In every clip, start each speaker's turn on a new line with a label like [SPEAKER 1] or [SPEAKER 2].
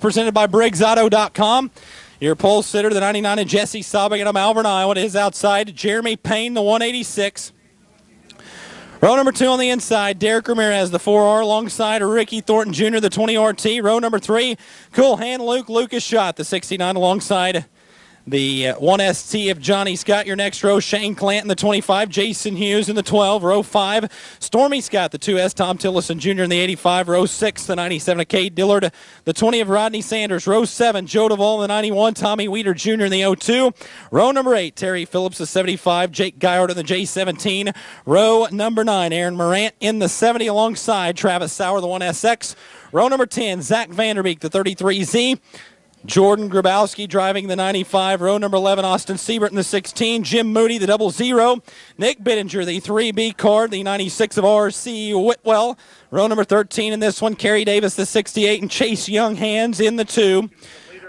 [SPEAKER 1] presented by BriggsAuto.com. Your pole sitter, the 99 of Jesse Sobbing out of Malvern, Iowa. It is outside. Jeremy Payne, the 186. Row number 2 on the inside, Derek Ramirez, the 4R, alongside Ricky Thornton Jr., the 20 RT. Row number 3, Cool Hand Lucas Schott, the 69, alongside the 1ST of Johnny Scott. Your next row, Shane Clanton, the 25, Jason Hughes in the 12. Row 5, Stormy Scott, the 2S, Tom Tillison Jr. in the 85. Row 6, the 97 of Cade Dillard, the 20 of Rodney Sanders. Row 7, Joe Duvall in the 91, Tommy Weeder Jr. in the 02. Row number 8, Terry Phillips, the 75, Jake Guyard in the J17. Row number 9, Aaron Morant in the 70, alongside Travis Sauer, the 1SX. Row number 10, Zach Vanderbeek, the 33Z. Jordan Grabowski driving the 95. Row number 11, Austin Siebert in the 16. Jim Moody, the 00. Nick Bittinger, the 3B card, the 96 of R.C. Whitwell. Row number 13 in this one, Kerry Davis, the 68, and Chase Junghans in the 2.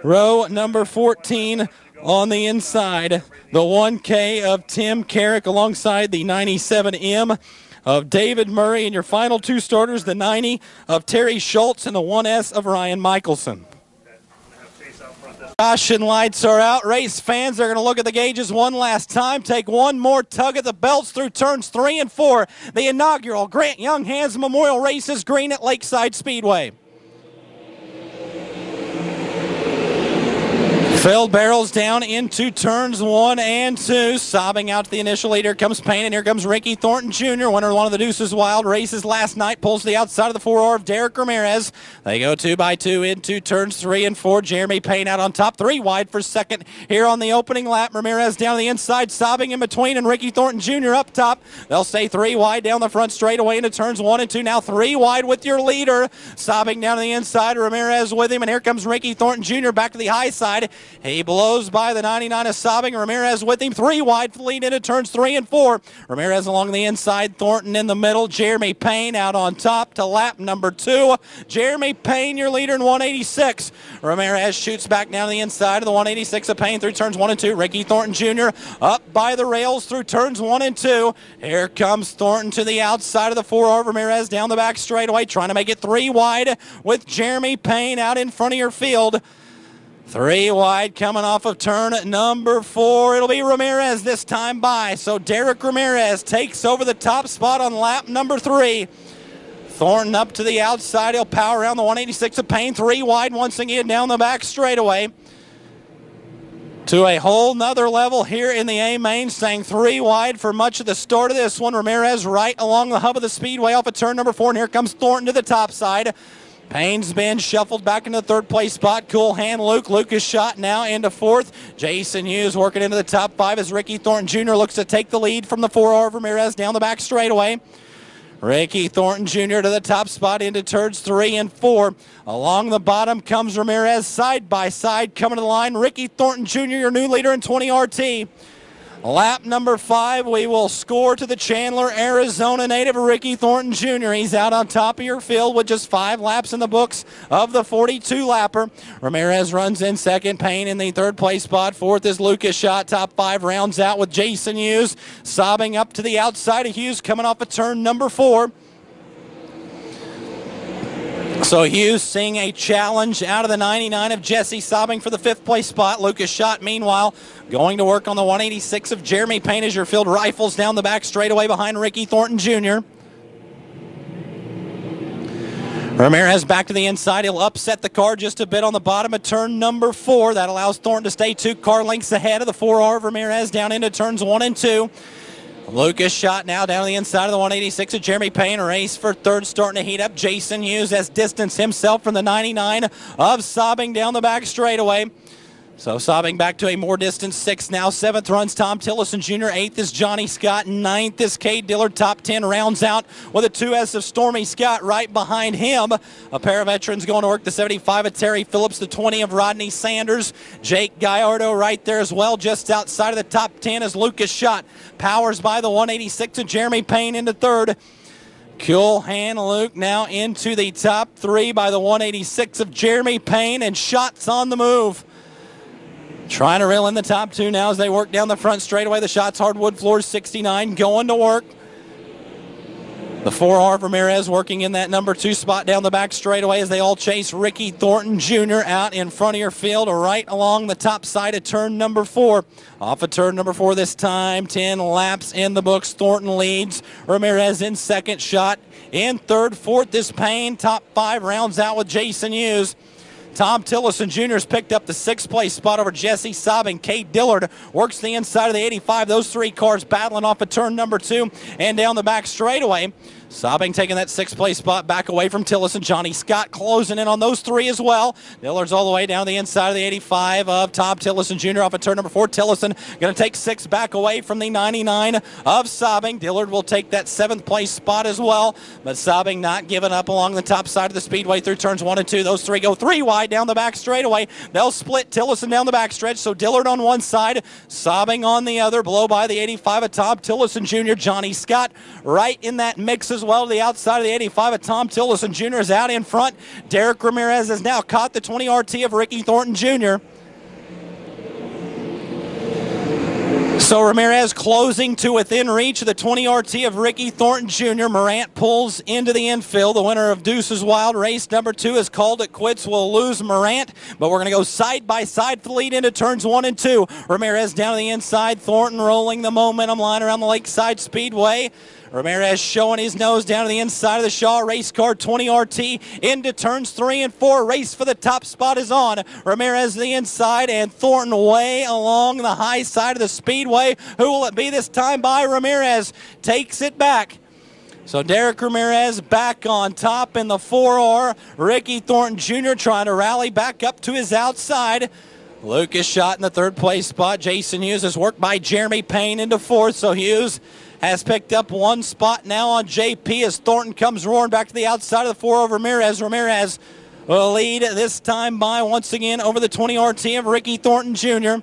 [SPEAKER 1] Row number 14 on the inside, the 1K of Tim Carrick alongside the 97M of David Murray. And your final 2 starters, the 90 of Terry Schultz and the 1S of Ryan Michelson. Caution lights are out. Race fans are going to look at the gauges one last time, take one more tug at the belts through turns 3 and 4. The inaugural Grant Junghans Memorial Races, green at Lakeside Speedway. Filled barrels down into turns 1 and 2. Sobbing out to the initial lead. Here comes Payne, and here comes Ricky Thornton Jr., winner of one of the Deuces Wild races last night. Pulls to the outside of the 4R of Derek Ramirez. They go 2 by 2 into turns 3 and 4. Jeremy Payne out on top, 3 wide for second here on the opening lap. Ramirez down the inside, Sobbing in between, and Ricky Thornton Jr. up top. They'll stay 3 wide down the front straightaway into turns 1 and 2. Now 3 wide with your leader. Sobbing down to the inside, Ramirez with him, and here comes Ricky Thornton Jr. back to the high side. He blows by the 99 of Sobbing. Ramirez with him, 3 wide for lead into turns 3 and 4. Ramirez along the inside, Thornton in the middle. Jeremy Payne out on top to lap number 2. Jeremy Payne, your leader in 186. Ramirez shoots back down to the inside of the 186 of Payne through turns 1 and 2. Ricky Thornton Jr. up by the rails through turns 1 and 2. Here comes Thornton to the outside of the 4R. Ramirez down the back straightaway, trying to make it 3 wide with Jeremy Payne out in front of your field. 3 wide coming off of turn number 4. It'll be Ramirez this time by. So Derek Ramirez takes over the top spot on lap number 3. Thornton up to the outside. He'll power around the 186 of Payne. 3 wide once again down the back straightaway. To a whole nother level here in the A main, staying 3 wide for much of the start of this one. Ramirez right along the hub of the speedway off of turn number 4. And here comes Thornton to the top side. Payne's been shuffled back into the 3rd place spot. Cool Hand Lucas Schott now into 4th. Jason Hughes working into the top 5 as Ricky Thornton Jr. looks to take the lead from the 4R of Ramirez down the back straightaway. Ricky Thornton Jr. to the top spot into turns 3 and 4. Along the bottom comes Ramirez side by side coming to the line. Ricky Thornton Jr., your new leader in 20 RT. Lap number 5, we will score to the Chandler, Arizona native, Ricky Thornton Jr. He's out on top of your field with just 5 laps in the books of the 42-lapper. Ramirez runs in 2nd, Payne in the 3rd place spot. 4th is Lucas Schott. Top 5 rounds out with Jason Hughes. Sobbing up to the outside of Hughes coming off of turn number 4. So Hughes seeing a challenge out of the 99 of Jesse Sobbing for the 5th place spot. Lucas Schott, meanwhile, going to work on the 186 of Jeremy Payne as your field rifles down the back straightaway behind Ricky Thornton Jr. Ramirez back to the inside. He'll upset the car just a bit on the bottom of turn number 4. That allows Thornton to stay 2 car lengths ahead of the 4R of Ramirez down into turns 1 and 2. Lucas Schott now down to the inside of the 186 of Jeremy Payne. Race for 3rd starting to heat up. Jason Hughes has distanced himself from the 99 of Sobbing down the back straightaway. So Sobbing back to a more distant 6th now. 7th runs Tom Tillison Jr. 8th is Johnny Scott. 9th is Cade Dillard. Top 10 rounds out with a 2S of Stormy Scott right behind him. A pair of veterans going to work. The 75 of Terry Phillips. The 20 of Rodney Sanders. Jake Gallardo right there as well. Just outside of the top 10 is Lucas Schott. Powers by the 186 of Jeremy Payne into 3rd. Cool Hand Luke now into the top 3 by the 186 of Jeremy Payne. And Schott's on the move. Trying to reel in the top 2 now as they work down the front straightaway. The Schott's hardwood floors 69 going to work. The 4R of Ramirez working in that number 2 spot down the back straightaway as they all chase Ricky Thornton Jr. out in front of your field right along the top side of turn number 4. Off of turn number 4 this time, 10 laps in the books. Thornton leads. Ramirez in second, Schott in third, fourth is Payne. Top 5 rounds out with Jason Hughes. Tom Tillison Jr. has picked up the 6th place spot over Jesse Sobbing. Kate Dillard works the inside of the 85. Those 3 cars battling off of turn number 2 and down the back straightaway. Sobbing taking that 6th place spot back away from Tillison. Johnny Scott closing in on those 3 as well. Dillard's all the way down the inside of the 85 of Tom Tillison Jr. off of turn number 4. Tillison going to take 6 back away from the 99 of Sobbing. Dillard will take that 7th place spot as well, but Sobbing not giving up along the top side of the speedway through turns 1 and 2. Those 3 go 3 wide down the back straightaway. They'll split Tillison down the back stretch, so Dillard on one side, Sobbing on the other. Blow by the 85 of Tom Tillison Jr. Johnny Scott right in that mix as well. To the outside of the 85 of Tom Tillison Jr. is out in front. Derek Ramirez has now caught the 20 RT of Ricky Thornton Jr. So Ramirez closing to within reach of the 20 RT of Ricky Thornton Jr. Morant pulls into the infield. The winner of Deuces Wild race number 2 has called it quits. We'll lose Morant, but we're going to go side by side for the lead into turns 1 and 2. Ramirez down to the inside. Thornton rolling the momentum line around the Lakeside Speedway. Ramirez showing his nose down to the inside of the Shaw race car, 20 RT into turns 3 and 4. Race for the top spot is on. Ramirez to the inside and Thornton way along the high side of the speedway. Who will it be this time by? Ramirez takes it back. So Derek Ramirez back on top in the 4R. Ricky Thornton Jr. trying to rally back up to his outside. Lucas Schott in the 3rd place spot. Jason Hughes is worked by Jeremy Payne into 4th. So Hughes has picked up 1 spot now on JP as Thornton comes roaring back to the outside of the 4 of Ramirez. Ramirez will lead this time by once again over the 20 RT of Ricky Thornton Jr.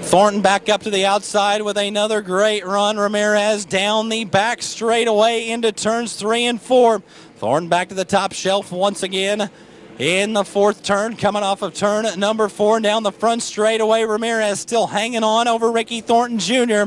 [SPEAKER 1] Thornton back up to the outside with another great run. Ramirez down the back straightaway into turns 3 and 4. Thornton back to the top shelf once again in the 4th turn, coming off of turn number 4 down the front straightaway. Ramirez still hanging on over Ricky Thornton Jr.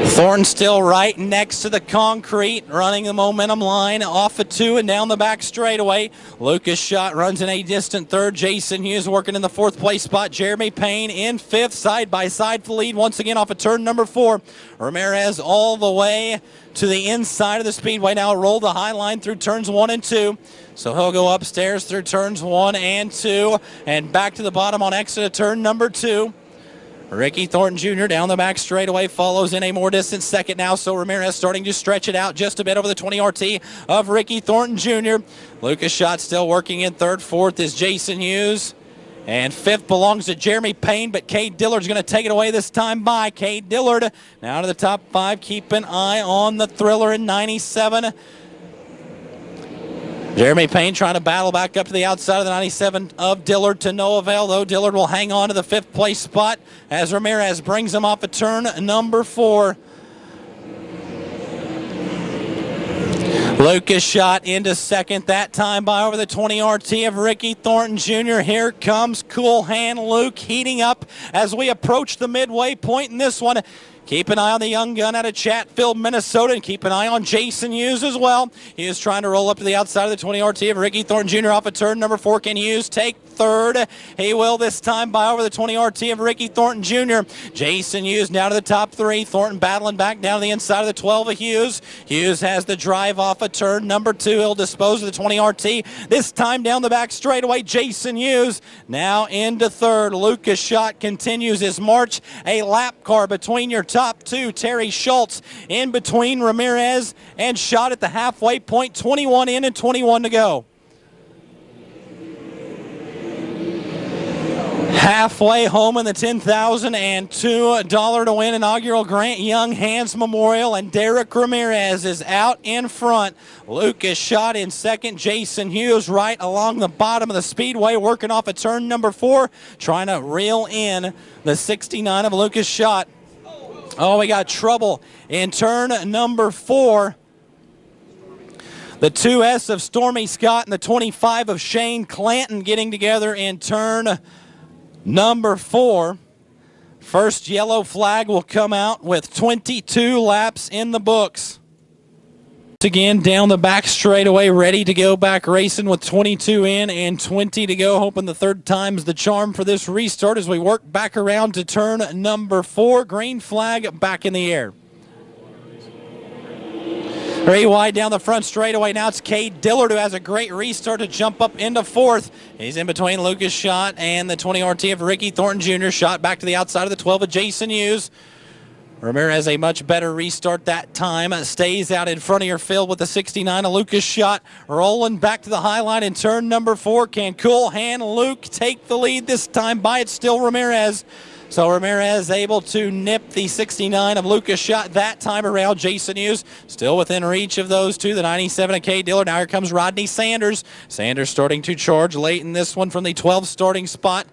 [SPEAKER 1] Thornton still right next to the concrete, running the momentum line off of 2 and down the back straightaway. Lucas Schott runs in a distant 3rd. Jason Hughes working in the 4th place spot. Jeremy Payne in 5th, side by side for the lead once again off of turn number 4. Ramirez all the way to the inside of the speedway. Now roll the high line through turns 1 and 2. So he'll go upstairs through turns 1 and 2 and back to the bottom on exit of turn number 2. Ricky Thornton Jr. down the back straightaway follows in a more distant second now, so Ramirez starting to stretch it out just a bit over the 20 RT of Ricky Thornton Jr. Lucas Schott still working in 3rd. 4th is Jason Hughes. And 5th belongs to Jeremy Payne, but Cade Dillard's going to take it away this time by Cade Dillard. Now to the top 5. Keep an eye on the Thriller in 97. Jeremy Payne trying to battle back up to the outside of the 97 of Dillard to no avail, though. Dillard will hang on to the 5th place spot as Ramirez brings him off of turn number 4. Lucas Schott into 2nd, that time by over the 20 RT of Ricky Thornton Jr. Here comes Cool Hand Luke heating up as we approach the midway point in this one. Keep an eye on the young gun out of Chatfield, Minnesota, and keep an eye on Jason Hughes as well. He is trying to roll up to the outside of the 20 RT of Ricky Thornton Jr. off of turn number 4. Can Hughes take 3rd? He will this time by over the 20 RT of Ricky Thornton Jr. Jason Hughes now to the top 3. Thornton battling back down to the inside of the 12 of Hughes. Hughes has the drive off of turn number 2. He'll dispose of the 20 RT. This time down the back straightaway, Jason Hughes now into 3rd. Lucas Schott continues his march. A lap car between your top 2. Terry Schultz in between Ramirez and Schott at the halfway point. 21 in and 21 to go. Halfway home in the $10,002 to win inaugural Grant Junghans Memorial, and Derek Ramirez is out in front. Lucas Schott in 2nd. Jason Hughes right along the bottom of the speedway, working off of turn number 4, trying to reel in the 69 of Lucas Schott. Oh, we got trouble in turn number 4. The 2S of Stormy Scott and the 25 of Shane Clanton getting together in turn number 4. First yellow flag will come out with 22 laps in the books. Again, down the back straightaway, ready to go back racing with 22 in and 20 to go. Hoping the third time's the charm for this restart as we work back around to turn number 4. Green flag back in the air. Very wide down the front straightaway. Now it's Cade Dillard who has a great restart to jump up into 4th. He's in between Lucas Schott and the 20 RT of Ricky Thornton Jr. Schott back to the outside of the 12 of Jason Hughes. Ramirez a much better restart that time. Stays out in front of your field with the 69 of Lucas Schott. Rolling back to the high line in turn number 4. Can Cool Hand Luke take the lead this time by it? Still Ramirez. So Ramirez able to nip the 69 of Lucas Schott that time around. Jason Hughes still within reach of those two. The 97 of Cade Dillard. Now here comes Rodney Sanders. Sanders starting to charge late in this one from the 12 starting spot.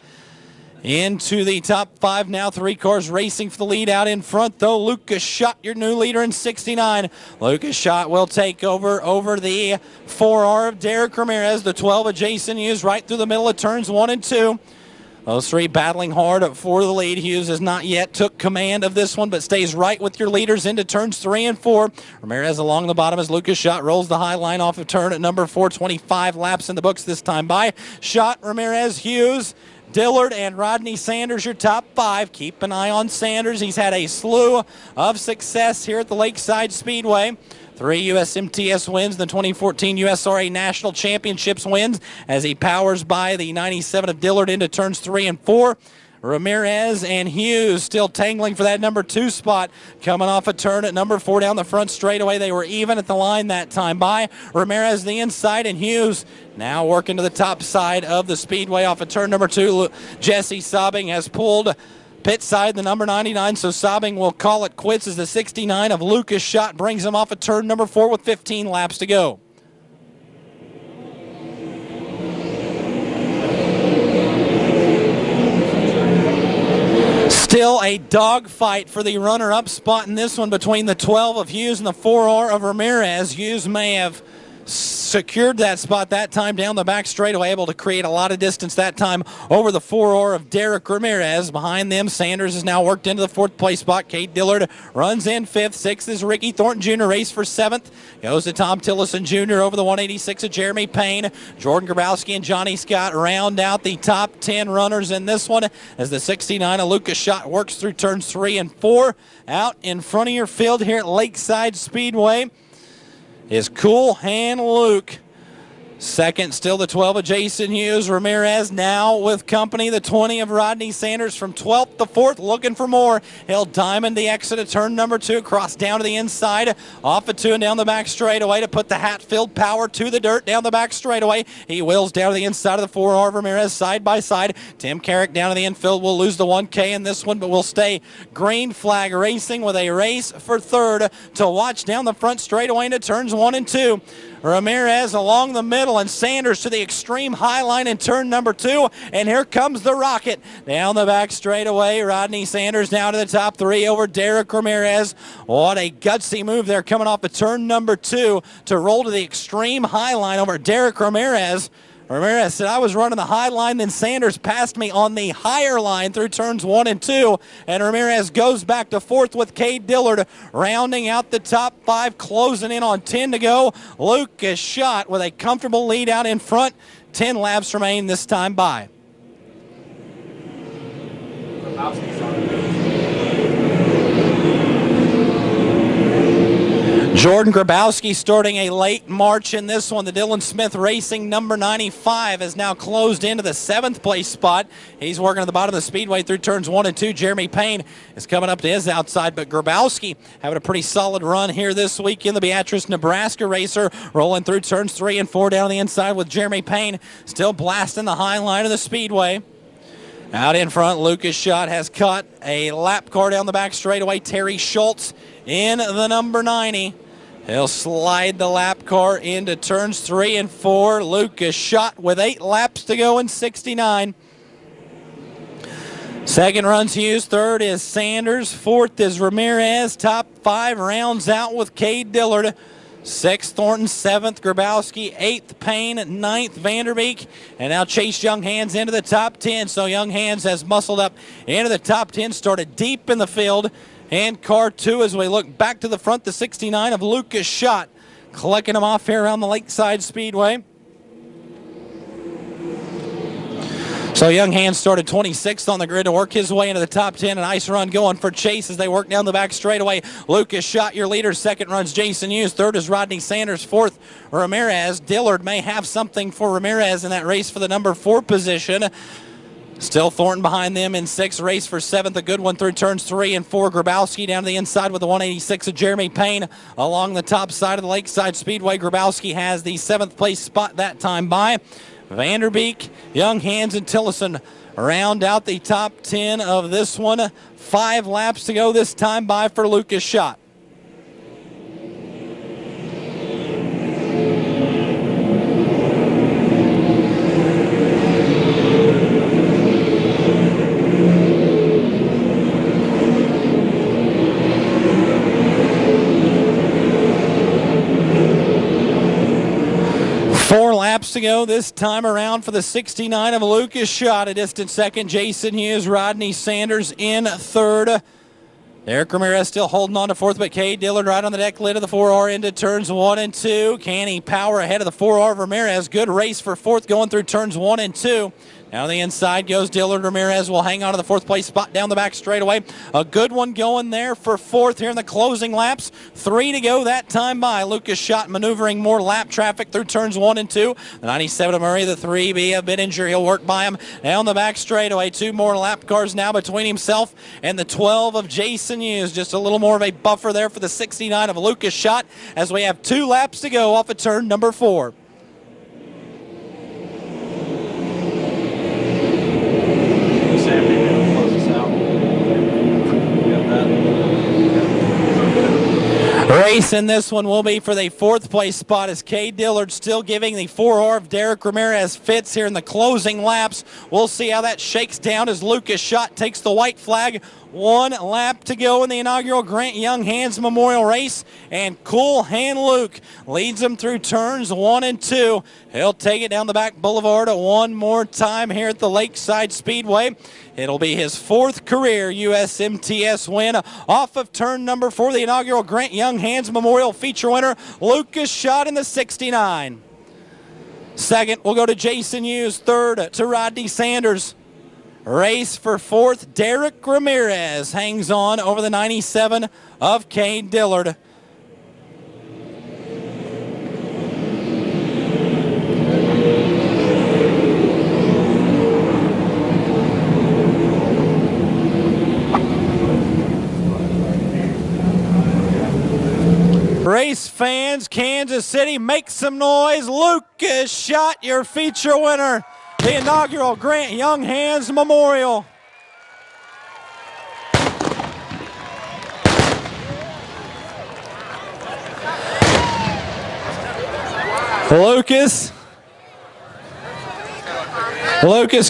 [SPEAKER 1] Into the top 5 now. 3 cars racing for the lead out in front, though. Lucas Schott, your new leader in 69. Lucas Schott will take over the 4R of Derek Ramirez. The 12 of Jason Hughes right through the middle of turns 1 and 2. Those 3 battling hard for the lead. Hughes has not yet took command of this one, but stays right with your leaders into turns 3 and 4. Ramirez along the bottom as Lucas Schott rolls the high line off of turn at number 4. 25 laps in the books this time by Schott, Ramirez, Hughes, Dillard, and Rodney Sanders, your top 5. Keep an eye on Sanders. He's had a slew of success here at the Lakeside Speedway. 3 USMTS wins, the 2014 USRA National Championships wins as he powers by the 97 of Dillard into turns 3 and 4. Ramirez and Hughes still tangling for that number 2 spot. Coming off a turn at number 4 down the front straightaway. They were even at the line that time by Ramirez the inside, and Hughes now working to the top side of the speedway off of turn number 2. Jesse Sobbing has pulled pit side the number 99, so Sobbing will call it quits as the 69 of Lucas Schott brings him off of turn number 4 with 15 laps to go. Still a dogfight for the runner-up spot in this one between the 12 of Hughes and the 4R of Ramirez. Hughes may have secured that spot that time down the back straightaway, able to create a lot of distance that time over the 4R of Derek Ramirez. Behind them, Sanders is now worked into the 4th place spot. Cade Dillard runs in 5th. 6th is Ricky Thornton Jr. Race for 7th. Goes to Tom Tillison Jr. over the 186 of Jeremy Payne. Jordan Grabowski and Johnny Scott round out the top 10 runners in this one as the 69 of Lucas Schott works through turns 3 and 4. Out in front of your field here at Lakeside Speedway is Cool Hand Luke. Second, still the 12 of Jason Hughes. Ramirez now with company, the 20 of Rodney Sanders from 12th to 4th, looking for more. He'll diamond the exit of turn number 2, cross down to the inside, off of 2 and down the back straightaway to put the Hatfield power to the dirt down the back straightaway. He wheels down to the inside of the 4R of Ramirez side by side. Tim Carrick down to the infield will lose the 1K in this one, but will stay green flag racing with a race for 3rd to watch down the front straightaway into turns 1 and 2. Ramirez along the middle and Sanders to the extreme high line in turn number 2. And here comes the rocket down the back straightaway. Rodney Sanders down to the top 3 over Derek Ramirez. What a gutsy move there coming off of turn number 2 to roll to the extreme high line over Derek Ramirez. Ramirez said, I was running the high line, then Sanders passed me on the higher line through turns 1 and 2, and Ramirez goes back to 4th with Cade Dillard, rounding out the top 5, closing in on 10 to go. Lucas Schott with a comfortable lead out in front. 10 laps remain this time by. Jordan Grabowski starting a late march in this one. The Dylan Smith Racing number 95 has now closed into the 7th place spot. He's working at the bottom of the speedway through turns 1 and 2. Jeremy Payne is coming up to his outside, but Grabowski having a pretty solid run here this week in the Beatrice, Nebraska racer, rolling through turns 3 and 4 down the inside with Jeremy Payne still blasting the high line of the speedway. Out in front, Lucas Schott has cut a lap car down the back straightaway. Terry Schultz in the number 90. He'll slide the lap car into turns 3 and 4. Lucas Schott with 8 laps to go in 69. Second runs Hughes. 3rd is Sanders. 4th is Ramirez. Top 5 rounds out with Cade Dillard. 6th, Thornton. 7th, Grabowski. 8th, Payne. 9th, Vanderbeek. And now Chase Junghans into the top 10. So Junghans has muscled up into the top 10, started deep in the field. And car 2 as we look back to the front, the 69 of Lucas Schott, collecting them off here around the Lakeside Speedway. So Junghans started 26th on the grid to work his way into the top 10. A nice run going for Chase as they work down the back straightaway. Lucas Schott, your leader. 2nd runs Jason Hughes. 3rd is Rodney Sanders. 4th, Ramirez. Dillard may have something for Ramirez in that race for the number 4 position. Still Thornton behind them in 6th. Race for 7th. A good one through turns 3 and 4. Grabowski down to the inside with the 186 of Jeremy Payne along the top side of the Lakeside Speedway. Grabowski has the 7th place spot that time by. Vanderbeek, Junghans, and Tillison round out the top 10 of this one. 5 laps to go this time by for Lucas Schott. Laps to go this time around for the 69 of Lucas Schott. A distant 2nd, Jason Hughes. Rodney Sanders in 3rd. Derek Ramirez still holding on to 4th, but Cade Dillard right on the deck lid of the 4R into turns 1 and 2. Can he power ahead of the 4R of Ramirez? Good race for 4th going through turns 1 and 2. Now the inside goes Dillard. Ramirez will hang on to the 4th place spot down the back straightaway. A good one going there for 4th here in the closing laps. 3 to go that time by. Lucas Schott maneuvering more lap traffic through turns 1 and 2. The 97 of Murray, the 3B of Bittinger. He'll work by him down the back straightaway. 2 more lap cars now between himself and the 12 of Jason Hughes. Just a little more of a buffer there for the 69 of Lucas Schott as we have 2 laps to go off of turn number 4. Race in this one will be for the 4th place spot as Cade Dillard still giving the 4R of Derek Ramirez fits here in the closing laps. We'll see how that shakes down as Lucas Schott takes the white flag. 1 lap to go in the inaugural Grant Junghans Memorial Race, and Cool Hand Luke leads him through turns 1 and 2. He'll take it down the back boulevard one more time here at the Lakeside Speedway. It'll be his 4th career USMTS win off of turn number 4, the inaugural Grant Junghans Memorial feature winner, Lucas Schott in the 69. 2nd will go to Jason Hughes. 3rd to Rodney Sanders. Race for 4th, Derek Ramirez hangs on over the 97 of Cade Dillard. Race fans, Kansas City, make some noise. Lucas Schott, your feature winner. The inaugural Grant Junghans Memorial. Lucas,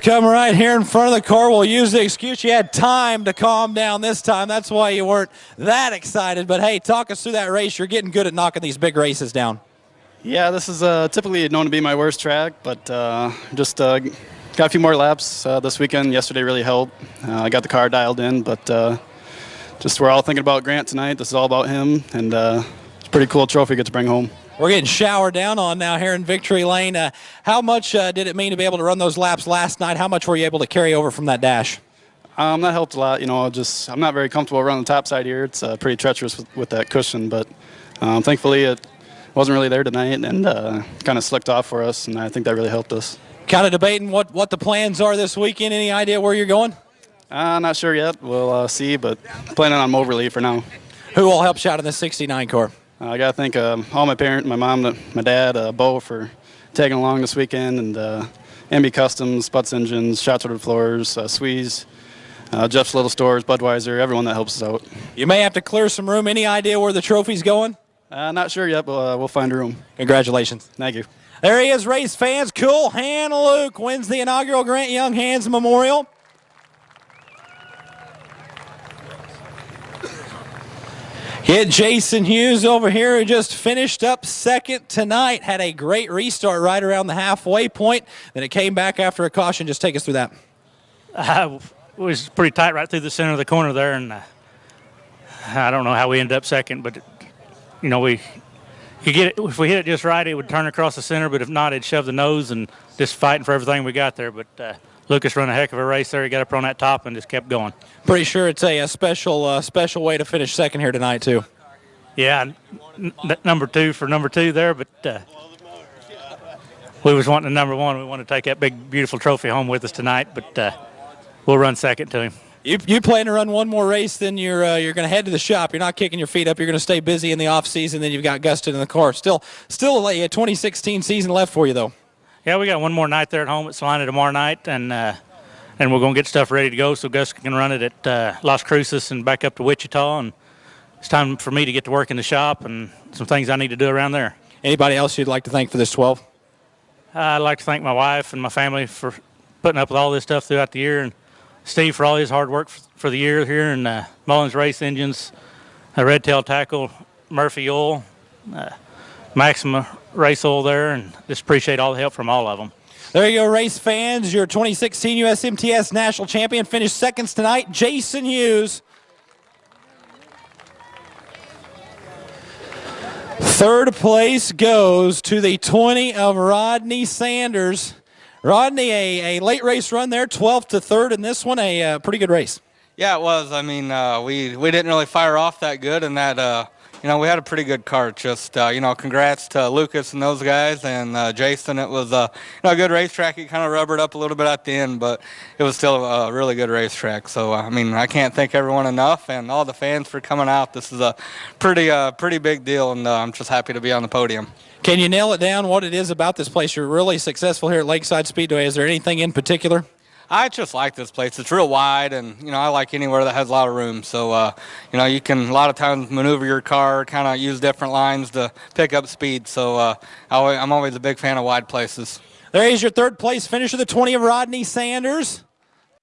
[SPEAKER 1] come right here in front of the car. We'll use the excuse you had time to calm down this time. That's why you weren't that excited. But hey, talk us through that race. You're getting good at knocking these big races down.
[SPEAKER 2] Yeah, this is typically known to be my worst track, but just got a few more laps this weekend. Yesterday really helped. I got the car dialed in, but just we're all thinking about Grant tonight. This is all about him, and it's a pretty cool trophy to get to bring home.
[SPEAKER 1] We're getting showered down on now here in Victory Lane. How much did it mean to be able to run those laps last night? How much were you able to carry over from that dash?
[SPEAKER 2] That helped a lot. You know, I'm not very comfortable running the top side here. It's pretty treacherous with that cushion, but thankfully it wasn't really there tonight and kind of slicked off for us, and I think that really helped us.
[SPEAKER 1] Kind of debating what the plans are this weekend. Any idea where you're going?
[SPEAKER 2] Not sure yet. We'll see, but planning on Moberly for now.
[SPEAKER 1] Who all helps you out in the 69 car?
[SPEAKER 2] I got to thank all my parents, my mom, my dad, Bo for tagging along this weekend, and MB Customs, Butts Engines, Shots Wooded Floors, Sweeze, Jeff's Little Stores, Budweiser, everyone that helps us out.
[SPEAKER 1] You may have to clear some room. Any idea where the trophy's going?
[SPEAKER 2] Not sure yet, but we'll find a room.
[SPEAKER 1] Congratulations.
[SPEAKER 2] Thank you.
[SPEAKER 1] There he is, race fans. Cool Hand Luke wins the inaugural Grant Junghans Memorial. Get Jason Hughes over here, who just finished up second tonight. Had a great restart right around the halfway point. Then it came back after a caution. Just take us through that.
[SPEAKER 3] It was pretty tight right through the center of the corner there, and I don't know how we ended up second, but we could get it. If we hit it just right, it would turn across the center, but if not, it'd shove the nose, and just fighting for everything we got there. But Lucas ran a heck of a race there. He got up on that top and just kept going.
[SPEAKER 1] Pretty sure it's a special way to finish second here tonight, too.
[SPEAKER 3] Yeah, number two there, but we was wanting number one. We want to take that big, beautiful trophy home with us tonight, but we'll run second to him.
[SPEAKER 1] You plan to run one more race, then you're going to head to the shop. You're not kicking your feet up. You're going to stay busy in the off season. Then you've got Guston in the car. Still a 2016 season left for you, though.
[SPEAKER 3] Yeah, we got one more night there at home at Salina tomorrow night, and we're going to get stuff ready to go so Gus can run it at Las Cruces and back up to Wichita. And it's time for me to get to work in the shop and some things I need to do around there.
[SPEAKER 1] Anybody else you'd like to thank for this 12?
[SPEAKER 3] I'd like to thank my wife and my family for putting up with all this stuff throughout the year, and Steve for all his hard work for the year here, and Mullins Race Engines, Red Tail Tackle, Murphy Oil, Maxima Race Oil there, and just appreciate all the help from all of them.
[SPEAKER 1] There you go, race fans. Your 2016 USMTS National Champion finished seconds tonight, Jason Hughes. Third place goes to the 20 of Rodney Sanders. Rodney, a late race run there, 12th to 3rd in this one, a pretty good race.
[SPEAKER 4] Yeah, it was. I mean, we didn't really fire off that good, and that we had a pretty good cart. Just congrats to Lucas and those guys, and Jason. It was a good racetrack. He kind of rubbered up a little bit at the end, but it was still a really good racetrack. So I can't thank everyone enough, and all the fans for coming out. This is a pretty big deal, and I'm just happy to be on the podium.
[SPEAKER 1] Can you nail it down what it is about this place? You're really successful here at Lakeside Speedway. Is there anything in particular?
[SPEAKER 4] I just like this place. It's real wide, and I like anywhere that has a lot of room. So you can a lot of times maneuver your car, kind of use different lines to pick up speed. So I'm always a big fan of wide places.
[SPEAKER 1] There is your third place finisher, the 20 of Rodney Sanders.